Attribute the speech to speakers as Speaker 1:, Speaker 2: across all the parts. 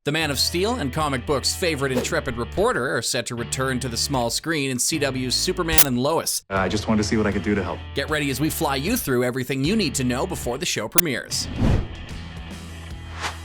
Speaker 1: The Man of Steel and comic books' favorite intrepid reporter are set to return to the small screen in CW's Superman and Lois.
Speaker 2: I just wanted to see what I could do to help.
Speaker 1: Get ready as we fly you through everything you need to know before the show premieres.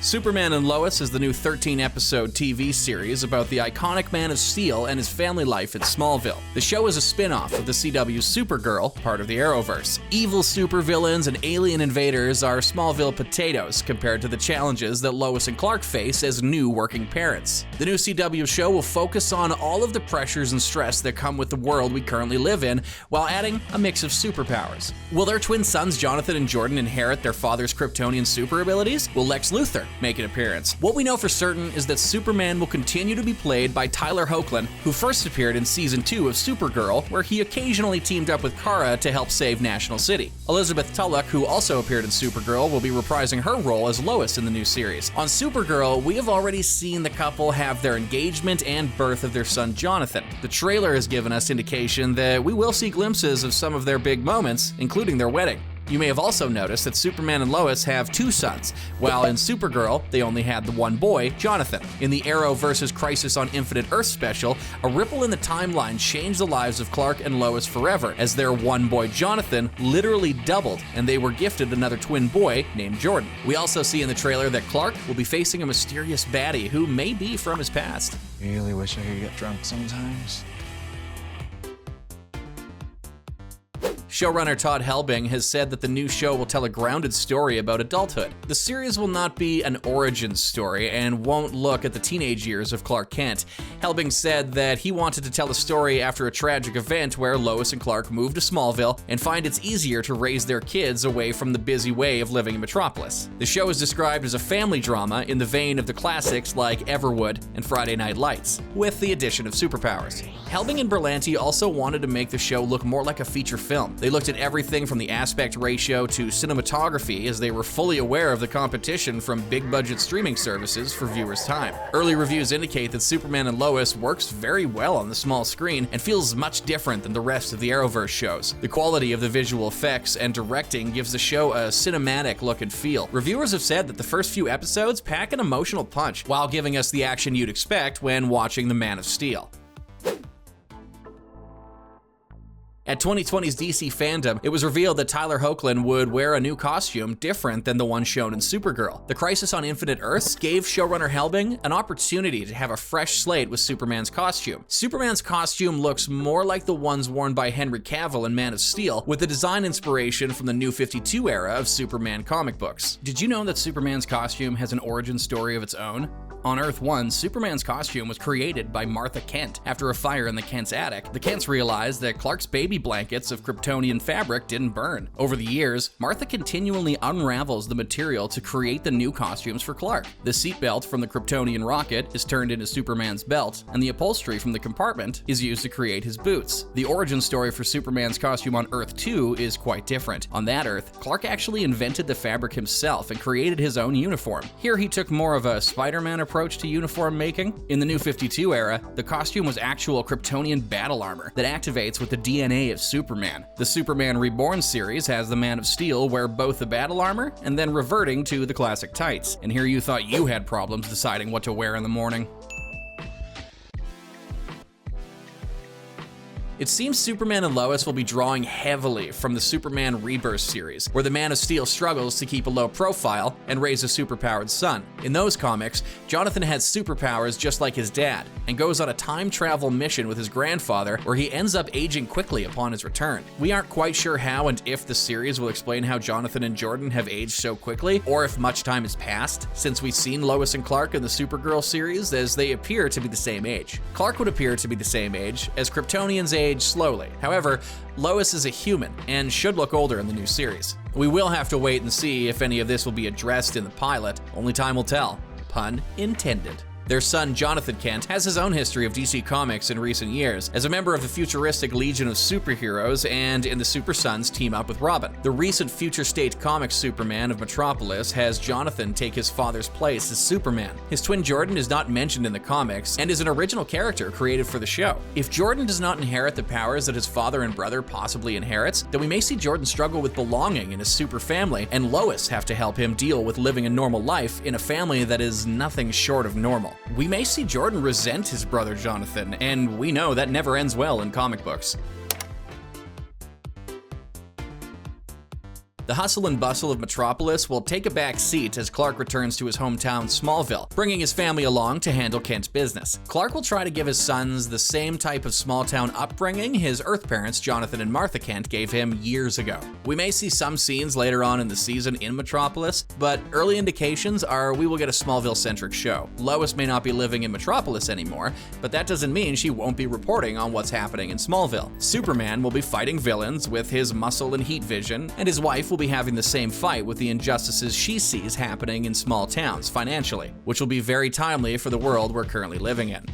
Speaker 1: Superman and Lois is the new 13-episode TV series about the iconic Man of Steel and his family life in Smallville. The show is a spin-off of the CW's Supergirl, part of the Arrowverse. Evil supervillains and alien invaders are Smallville potatoes compared to the challenges that Lois and Clark face as new working parents. The new CW show will focus on all of the pressures and stress that come with the world we currently live in, while adding a mix of superpowers. Will their twin sons Jonathan and Jordan inherit their father's Kryptonian super abilities? Will Lex Luthor make an appearance? What we know for certain is that Superman will continue to be played by Tyler Hoechlin, who first appeared in season 2 of Supergirl, where he occasionally teamed up with Kara to help save National City. Elizabeth Tulloch, who also appeared in Supergirl, will be reprising her role as Lois in the new series. On Supergirl, we have already seen the couple have their engagement and birth of their son Jonathan. The trailer has given us indication that we will see glimpses of some of their big moments, including their wedding. You may have also noticed that Superman and Lois have 2 sons, while in Supergirl, they only had the one boy, Jonathan. In the Arrowverse's Crisis on Infinite Earth special, a ripple in the timeline changed the lives of Clark and Lois forever, as their one boy, Jonathan, literally doubled, and they were gifted another twin boy named Jordan. We also see in the trailer that Clark will be facing a mysterious baddie who may be from his past.
Speaker 2: Really wish I could get drunk sometimes.
Speaker 1: Showrunner Todd Helbing has said that the new show will tell a grounded story about adulthood. The series will not be an origin story and won't look at the teenage years of Clark Kent. Helbing said that he wanted to tell a story after a tragic event where Lois and Clark moved to Smallville and find it's easier to raise their kids away from the busy way of living in Metropolis. The show is described as a family drama in the vein of the classics like Everwood and Friday Night Lights, with the addition of superpowers. Helbing and Berlanti also wanted to make the show look more like a feature film. They looked at everything from the aspect ratio to cinematography, as they were fully aware of the competition from big-budget streaming services for viewers' time. Early reviews indicate that Superman and Lois works very well on the small screen and feels much different than the rest of the Arrowverse shows. The quality of the visual effects and directing gives the show a cinematic look and feel. Reviewers have said that the first few episodes pack an emotional punch, while giving us the action you'd expect when watching The Man of Steel. At 2020's DC Fandom, it was revealed that Tyler Hoechlin would wear a new costume different than the one shown in Supergirl. The Crisis on Infinite Earths gave showrunner Helbing an opportunity to have a fresh slate with Superman's costume. Superman's costume looks more like the ones worn by Henry Cavill in Man of Steel, with the design inspiration from the New 52 era of Superman comic books. Did you know that Superman's costume has an origin story of its own? On Earth 1, Superman's costume was created by Martha Kent. After a fire in the Kent's attic, the Kents realized that Clark's baby blankets of Kryptonian fabric didn't burn. Over the years, Martha continually unravels the material to create the new costumes for Clark. The seatbelt from the Kryptonian rocket is turned into Superman's belt, and the upholstery from the compartment is used to create his boots. The origin story for Superman's costume on Earth 2 is quite different. On that Earth, Clark actually invented the fabric himself and created his own uniform. Here he took more of a Spider-Man approach to uniform making. In the New 52 era, the costume was actual Kryptonian battle armor that activates with the DNA of Superman. The Superman Reborn series has the Man of Steel wear both the battle armor and then reverting to the classic tights. And here you thought you had problems deciding what to wear in the morning. It seems Superman and Lois will be drawing heavily from the Superman Rebirth series, where the Man of Steel struggles to keep a low profile and raise a superpowered son. In those comics, Jonathan has superpowers just like his dad, and goes on a time travel mission with his grandfather where he ends up aging quickly upon his return. We aren't quite sure how and if the series will explain how Jonathan and Jordan have aged so quickly, or if much time has passed, since we've seen Lois and Clark in the Supergirl series, as they appear to be the same age. Clark would appear to be the same age, as Kryptonians age slowly. However, Lois is a human and should look older in the new series. We will have to wait and see if any of this will be addressed in the pilot. Only time will tell. Pun intended. Their son, Jonathan Kent, has his own history of DC Comics in recent years, as a member of the futuristic Legion of Superheroes and in the Super Sons team up with Robin. The recent Future State Comics Superman of Metropolis has Jonathan take his father's place as Superman. His twin Jordan is not mentioned in the comics and is an original character created for the show. If Jordan does not inherit the powers that his father and brother possibly inherits, then we may see Jordan struggle with belonging in his super family, and Lois have to help him deal with living a normal life in a family that is nothing short of normal. We may see Jordan resent his brother Jonathan, and we know that never ends well in comic books. The hustle and bustle of Metropolis will take a back seat as Clark returns to his hometown Smallville, bringing his family along to handle Kent's business. Clark will try to give his sons the same type of small-town upbringing his Earth parents, Jonathan and Martha Kent, gave him years ago. We may see some scenes later on in the season in Metropolis, but early indications are we will get a Smallville-centric show. Lois may not be living in Metropolis anymore, but that doesn't mean she won't be reporting on what's happening in Smallville. Superman will be fighting villains with his muscle and heat vision, and his wife will be having the same fight with the injustices she sees happening in small towns financially, which will be very timely for the world we're currently living in.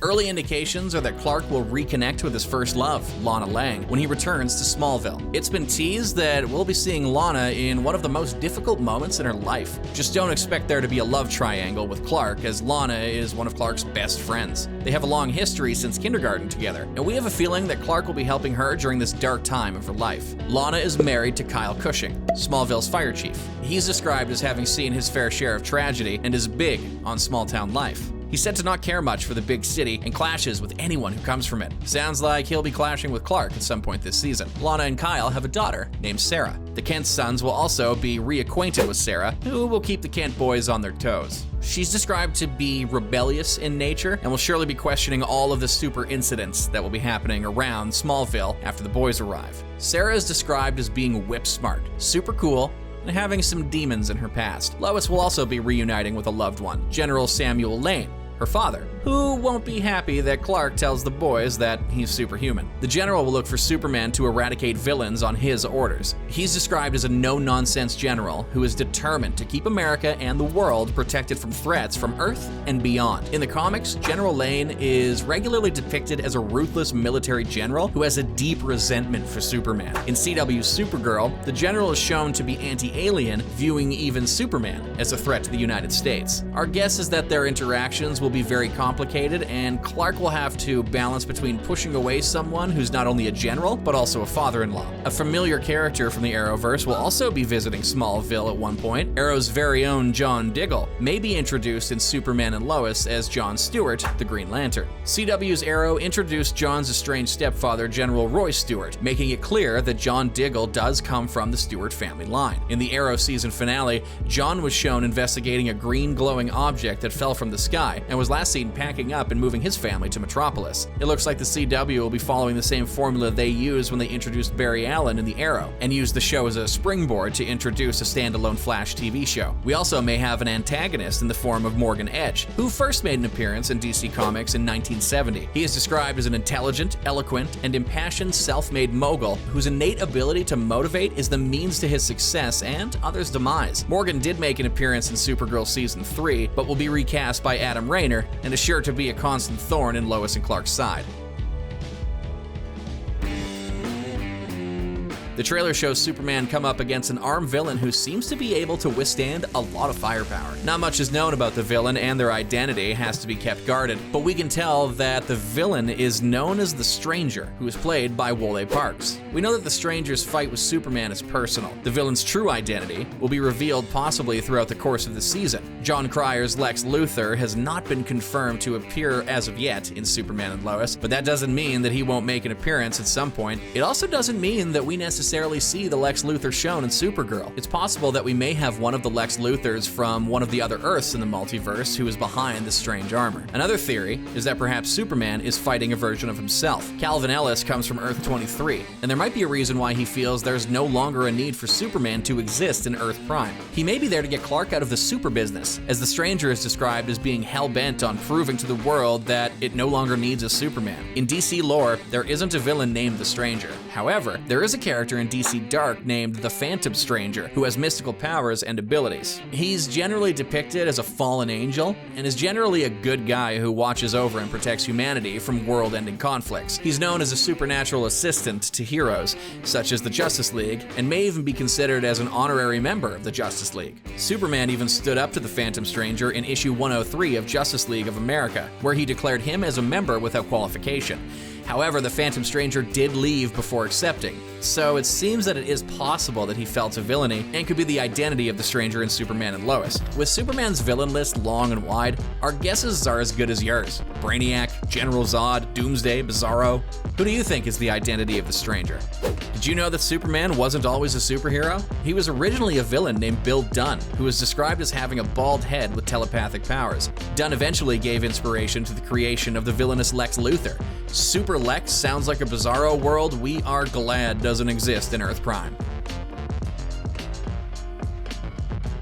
Speaker 1: Early indications are that Clark will reconnect with his first love, Lana Lang, when he returns to Smallville. It's been teased that we'll be seeing Lana in one of the most difficult moments in her life. Just don't expect there to be a love triangle with Clark, as Lana is one of Clark's best friends. They have a long history since kindergarten together, and we have a feeling that Clark will be helping her during this dark time of her life. Lana is married to Kyle Cushing, Smallville's fire chief. He's described as having seen his fair share of tragedy and is big on small-town life. He's said to not care much for the big city and clashes with anyone who comes from it. Sounds like he'll be clashing with Clark at some point this season. Lana and Kyle have a daughter named Sarah. The Kent sons will also be reacquainted with Sarah, who will keep the Kent boys on their toes. She's described to be rebellious in nature and will surely be questioning all of the super incidents that will be happening around Smallville after the boys arrive. Sarah is described as being whip smart, super cool, and having some demons in her past. Lois will also be reuniting with a loved one, General Samuel Lane, her father, who won't be happy that Clark tells the boys that he's superhuman. The general will look for Superman to eradicate villains on his orders. He's described as a no-nonsense general who is determined to keep America and the world protected from threats from Earth and beyond. In the comics, General Lane is regularly depicted as a ruthless military general who has a deep resentment for Superman. In CW's Supergirl, the general is shown to be anti-alien, viewing even Superman as a threat to the United States. Our guess is that their interactions will be very complicated, and Clark will have to balance between pushing away someone who's not only a general, but also a father-in-law. A familiar character from the Arrowverse will also be visiting Smallville at one point. Arrow's very own John Diggle may be introduced in Superman and Lois as John Stewart, the Green Lantern. CW's Arrow introduced John's estranged stepfather, General Roy Stewart, making it clear that John Diggle does come from the Stewart family line. In the Arrow season finale, John was shown investigating a green glowing object that fell from the sky, and was last seen packing up and moving his family to Metropolis. It looks like the CW will be following the same formula they used when they introduced Barry Allen in the Arrow, and used the show as a springboard to introduce a standalone Flash TV show. We also may have an antagonist in the form of Morgan Edge, who first made an appearance in DC Comics in 1970. He is described as an intelligent, eloquent, and impassioned self-made mogul whose innate ability to motivate is the means to his success and others' demise. Morgan did make an appearance in Supergirl Season 3, but will be recast by Adam Rayner and is sure to be a constant thorn in Lois and Clark's side. The trailer shows Superman come up against an armed villain who seems to be able to withstand a lot of firepower. Not much is known about the villain, and their identity has to be kept guarded, but we can tell that the villain is known as the Stranger, who is played by Wole Parks. We know that the Stranger's fight with Superman is personal. The villain's true identity will be revealed possibly throughout the course of the season. Jon Cryer's Lex Luthor has not been confirmed to appear as of yet in Superman and Lois, but that doesn't mean that he won't make an appearance at some point. It also doesn't mean that we necessarily see the Lex Luthor shown in Supergirl. It's possible that we may have one of the Lex Luthors from one of the other Earths in the multiverse who is behind the strange armor. Another theory is that perhaps Superman is fighting a version of himself. Calvin Ellis comes from Earth 23, and there might be a reason why he feels there's no longer a need for Superman to exist in Earth Prime. He may be there to get Clark out of the super business, as the Stranger is described as being hell-bent on proving to the world that it no longer needs a Superman. In DC lore, there isn't a villain named the Stranger. However, there is a character character in DC Dark named the Phantom Stranger, who has mystical powers and abilities. He's generally depicted as a fallen angel, and is generally a good guy who watches over and protects humanity from world-ending conflicts. He's known as a supernatural assistant to heroes, such as the Justice League, and may even be considered as an honorary member of the Justice League. Superman even stood up to the Phantom Stranger in issue 103 of Justice League of America, where he declared him as a member without qualification. However, the Phantom Stranger did leave before accepting, so it seems that it is possible that he fell to villainy and could be the identity of the Stranger in Superman and Lois. With Superman's villain list long and wide, our guesses are as good as yours. Brainiac, General Zod, Doomsday, Bizarro. Who do you think is the identity of the Stranger? Did you know that Superman wasn't always a superhero? He was originally a villain named Bill Dunn, who was described as having a bald head with telepathic powers. Dunn eventually gave inspiration to the creation of the villainous Lex Luthor. Super Lex sounds like a Bizarro world we are glad doesn't exist in Earth Prime.